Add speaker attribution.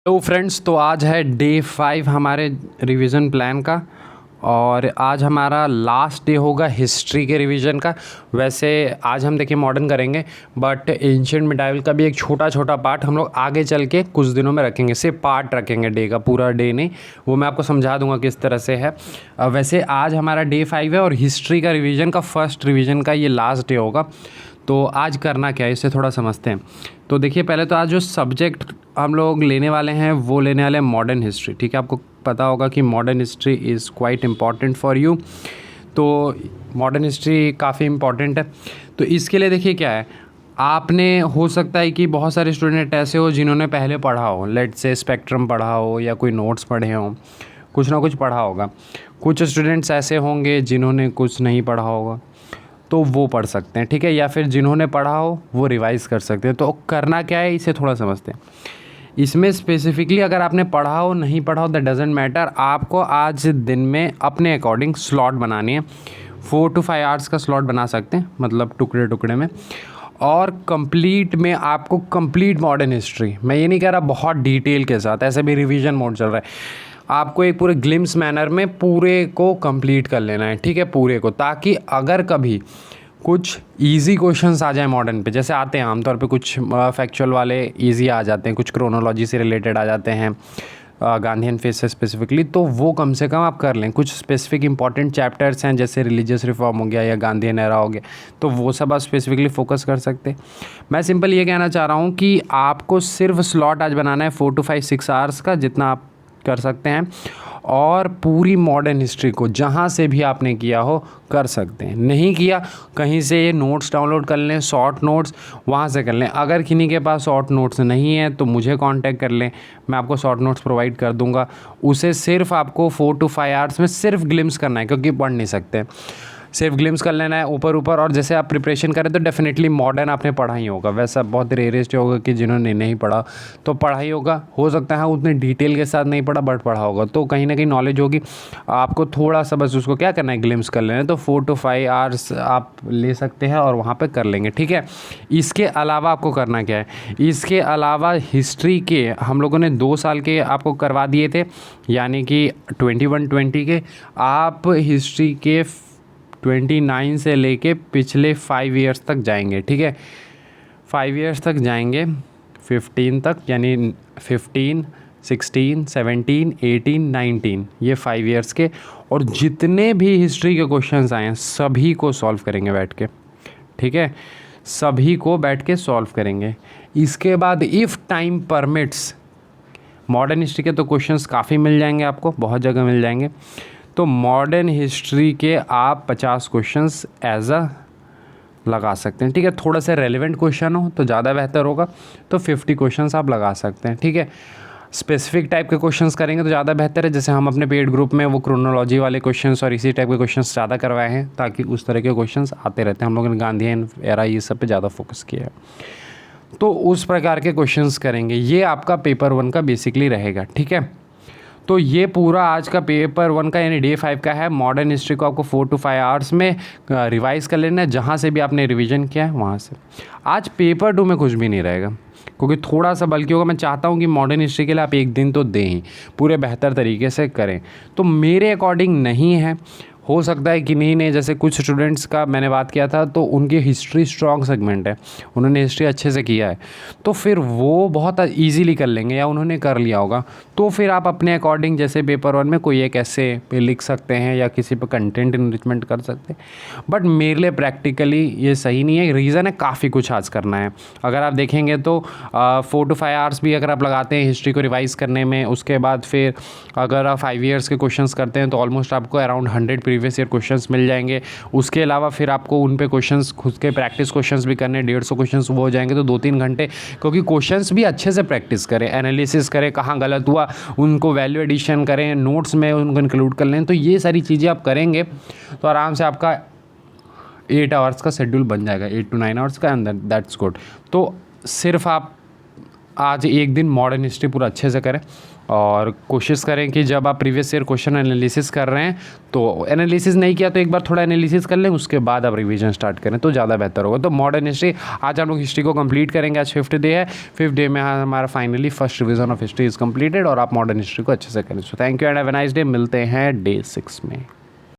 Speaker 1: तो फ्रेंड्स, तो आज है डे 5 हमारे रिवीजन प्लान का। और आज हमारा लास्ट डे होगा हिस्ट्री के रिवीजन का। वैसे आज हम देखिए मॉडर्न करेंगे, बट एंशिएंट मिडाइवल का भी एक छोटा छोटा पार्ट हम लोग आगे चल के कुछ दिनों में रखेंगे। सिर्फ पार्ट रखेंगे, डे का पूरा डे नहीं। वो मैं आपको समझा दूंगा किस तरह से है। वैसे आज हमारा डे 5 है और हिस्ट्री का रिवीजन का फर्स्ट रिवीजन का ये लास्ट डे होगा। तो आज करना क्या है इससे थोड़ा समझते हैं। तो देखिए, पहले तो आज जो सब्जेक्ट हम लोग लेने वाले हैं वो लेने वाले हैं मॉडर्न हिस्ट्री। ठीक है, आपको पता होगा कि modern history is quite important for you. तो मॉडर्न हिस्ट्री काफ़ी इम्पॉर्टेंट है। तो इसके लिए देखिए क्या है, आपने हो सकता है कि बहुत सारे स्टूडेंट ऐसे हो जिन्होंने पहले पढ़ा हो, लेट से स्पेक्ट्रम पढ़ा हो या कोई नोट्स पढ़े हों, कुछ ना कुछ पढ़ा होगा। कुछ स्टूडेंट्स ऐसे होंगे जिन्होंने कुछ नहीं पढ़ा होगा, तो वो पढ़ सकते हैं। ठीक है, या फिर जिन्होंने पढ़ा हो वो रिवाइज़ कर सकते हैं। तो करना क्या है इसे थोड़ा समझते हैं। इसमें स्पेसिफिकली अगर आपने पढ़ा हो नहीं पढ़ा हो दैट डजेंट मैटर। आपको आज दिन में अपने अकॉर्डिंग स्लॉट बनानी है। 4 to 5 आवर्स का स्लॉट बना सकते हैं, मतलब टुकड़े टुकड़े में। और कंप्लीट में आपको कंप्लीट मॉडर्न हिस्ट्री, मैं ये नहीं कह रहा बहुत डिटेल के साथ, ऐसे भी रिवीजन मोड चल रहा है, आपको एक पूरे ग्लिम्स मैनर में पूरे को कंप्लीट कर लेना है। ठीक है, पूरे को, ताकि अगर कभी कुछ इजी क्वेश्चंस आ जाए मॉडर्न पे, जैसे आते हैं आमतौर पे कुछ फैक्चुअल वाले इजी आ जाते हैं, कुछ क्रोनोलॉजी से रिलेटेड आ जाते हैं, गांधीयन फेज से स्पेसिफिकली, तो वो कम से कम आप कर लें। कुछ स्पेसिफिक इंपॉर्टेंट चैप्टर्स हैं जैसे रिलीजियस रिफॉर्म हो गया या गांधीयन एरा हो गया, तो वो सब आप स्पेसिफिकली फोकस कर सकते हैं। मैं सिंपल ये कहना चाह रहा हूँ कि आपको सिर्फ स्लॉट आज बनाना है 4 to 5 6 आवर्स का, जितना आप कर सकते हैं। और पूरी मॉडर्न हिस्ट्री को जहाँ से भी आपने किया हो कर सकते हैं। नहीं किया, कहीं से ये नोट्स डाउनलोड कर लें, शॉर्ट नोट्स वहाँ से कर लें। अगर किन्हीं के पास शॉर्ट नोट्स नहीं है तो मुझे कांटेक्ट कर लें, मैं आपको शॉर्ट नोट्स प्रोवाइड कर दूंगा। उसे सिर्फ आपको 4 to 5 आवर्स में सिर्फ ग्लिम्स करना है, क्योंकि पढ़ नहीं सकते, सिर्फ ग्लिम्स कर लेना है ऊपर ऊपर। और जैसे आप प्रिपरेशन करें तो डेफिनेटली मॉडर्न आपने पढ़ा ही होगा। वैसा बहुत रेयरेस्ट होगा कि जिन्होंने नहीं पढ़ा, तो पढ़ा ही होगा। हो सकता है उतने डिटेल के साथ नहीं पढ़ा, बट पढ़ा होगा, तो कहीं ना कहीं नॉलेज होगी। आपको थोड़ा सा बस उसको क्या करना है, ग्लिम्स कर लेना है। तो 4 to 5 आवर्स आप ले सकते हैं और वहाँ पर कर लेंगे। ठीक है, इसके अलावा आपको करना क्या है, इसके अलावा हिस्ट्री के हम लोगों ने 2 साल के आपको करवा दिए थे, यानी कि 21-20 के। आप हिस्ट्री के 29 से लेके पिछले 5 ईयर्स तक जाएंगे। ठीक है, 5 ईयर्स तक जाएंगे, 15 तक, यानी 15, 16, 17, 18, 19, ये 5 ईयर्स के। और जितने भी हिस्ट्री के क्वेश्चंस आए हैं सभी को सॉल्व करेंगे बैठ के। ठीक है, सभी को बैठ के सॉल्व करेंगे। इसके बाद if time permits, modern history के तो क्वेश्चंस काफ़ी मिल जाएंगे आपको, बहुत जगह मिल जाएंगे। तो मॉडर्न हिस्ट्री के आप 50 क्वेश्चंस एज अ लगा सकते हैं। ठीक है, थोड़ा सा रेलेवेंट क्वेश्चन हो तो ज़्यादा बेहतर होगा, तो 50 क्वेश्चंस आप लगा सकते हैं। ठीक है, स्पेसिफिक टाइप के क्वेश्चंस करेंगे तो ज़्यादा बेहतर है। जैसे हम अपने पेड ग्रुप में वो क्रोनोलॉजी वाले क्वेश्चंस और इसी टाइप के क्वेश्चंस ज़्यादा करवाए हैं, ताकि उस तरह के क्वेश्चंस आते रहते हैं। हम लोगों ने गांधीयन एरा ये सब पे ज़्यादा फोकस किया है, तो उस प्रकार के क्वेश्चंस करेंगे। ये आपका पेपर 1 का बेसिकली रहेगा। ठीक है, तो ये पूरा आज का पेपर 1 का यानी डे 5 का है। मॉडर्न हिस्ट्री को आपको 4 to 5 आवर्स में रिवाइज़ कर लेना है, जहाँ से भी आपने रिवीजन किया है वहाँ से। आज पेपर 2 में कुछ भी नहीं रहेगा, क्योंकि थोड़ा सा बल्कि होगा। मैं चाहता हूँ कि मॉडर्न हिस्ट्री के लिए आप एक दिन तो दें ही, पूरे बेहतर तरीके से करें। तो मेरे अकॉर्डिंग नहीं है, हो सकता है कि नहीं। जैसे कुछ स्टूडेंट्स का मैंने बात किया था, तो उनकी हिस्ट्री स्ट्रॉन्ग सेगमेंट है, उन्होंने हिस्ट्री अच्छे से किया है, तो फिर वो बहुत ईजीली कर लेंगे, या उन्होंने कर लिया होगा। तो फिर आप अपने अकॉर्डिंग जैसे पेपर 1 में कोई एक ऐसे पे लिख सकते हैं, या किसी पे कंटेंट इनरिचमेंट कर सकते हैं। बट मेरे लिए प्रैक्टिकली ये सही नहीं है। रीज़न है, काफ़ी कुछ आज करना है। अगर आप देखेंगे तो 4 to 5 आवर्स भी अगर आप लगाते हैं हिस्ट्री को रिवाइज़ करने में, उसके बाद फिर अगर आप 5 ईयर्स के क्वेश्चंस करते हैं तो ऑलमोस्ट आपको अराउंड 100 प्रीवियस ईयर क्वेश्चंस मिल जाएंगे। उसके अलावा फिर आपको उन पे क्वेश्चंस खुद के प्रैक्टिस क्वेश्चंस भी करने, 150 क्वेश्चंस वो हो जाएंगे। तो 2-3 घंटे, क्योंकि क्वेश्चंस भी अच्छे से प्रैक्टिस करें, एनालिसिस करें, कहाँ गलत हुआ उनको वैल्यू एडिशन करें, नोट्स में उनको इंक्लूड कर लें। तो ये सारी चीज़ें आप करेंगे तो आराम से आपका 8 आवर्स का शेड्यूल बन जाएगा, 8 to 9 आवर्स का अंदर, दैट्स गुड। तो सिर्फ आप आज एक दिन मॉडर्न हिस्ट्री पूरा अच्छे से करें और कोशिश करें कि जब आप प्रीवियस ईयर क्वेश्चन एनालिसिस कर रहे हैं तो एनालिसिस नहीं किया तो एक बार थोड़ा एनालिसिस कर लें, उसके बाद आप रिवीजन स्टार्ट करें तो ज़्यादा बेहतर होगा। तो मॉडर्न हिस्ट्री आज हम लोग हिस्ट्री को कंप्लीट करेंगे। आज 5th डे है, 5th डे में हमारा finally first revision of history is completed और आप मॉडर्न हिस्ट्री को अच्छे से करें। So thank you and have a nice day. मिलते हैं डे 6 में।